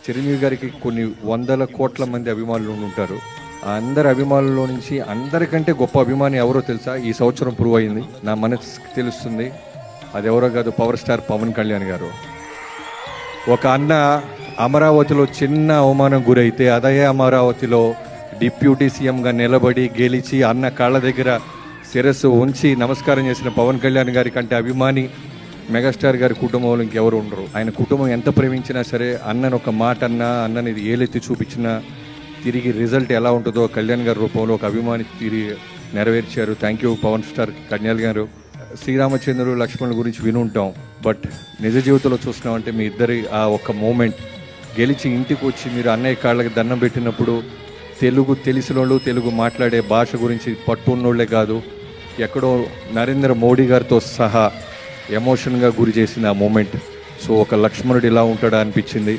చిరంజీవి గారికి కొన్ని వందల కోట్ల మంది అభిమానులు ఉంటారు. ఆ అందరి అభిమానుల్లో నుంచి అందరికంటే గొప్ప అభిమాని ఎవరో తెలుసా? ఈ సంవత్సరం ప్రూవ్ అయింది, నా మనసుకి తెలుస్తుంది. అది ఎవరో కాదు, పవర్ స్టార్ పవన్ కళ్యాణ్ గారు. ఒక అన్న అమరావతిలో చిన్న అవమానం గురైతే అదే అమరావతిలో డిప్యూటీ సీఎంగా నిలబడి గెలిచి అన్న కాళ్ళ దగ్గర శిరస్సు ఉంచి నమస్కారం చేసిన పవన్ కళ్యాణ్ గారి కంటే అభిమాని మెగాస్టార్ గారి కుటుంబంలో ఇంకెవరు ఉండరు. ఆయన కుటుంబం ఎంత ప్రేమించినా సరే అన్నను ఒక మాట అన్నా, అన్నని ఏలెత్తి చూపించినా తిరిగి రిజల్ట్ ఎలా ఉంటుందో కళ్యాణ్ గారి రూపంలో ఒక అభిమాని తిరిగి నెరవేర్చారు. Thank you Pawan star Kalyan garu. శ్రీరామచంద్రుడు లక్ష్మణుల గురించి వినుంటాం, బట్ నిజ జీవితంలో చూస్తున్నామంటే మీ ఇద్దరి ఆ ఒక్క మూమెంట్ గెలిచి ఇంటికి వచ్చి మీరు అన్నయ్య కాళ్ళకి దండం పెట్టినప్పుడు తెలుగు తెలిసిన వాళ్ళు, తెలుగు మాట్లాడే భాష గురించి పట్టున్నోళ్లే కాదు, ఎక్కడో నరేంద్ర మోడీ గారితో సహా ఎమోషన్గా గురి చేసింది ఆ మూమెంట్. సో ఒక లక్ష్మణుడు ఇలా ఉంటాడా అనిపించింది.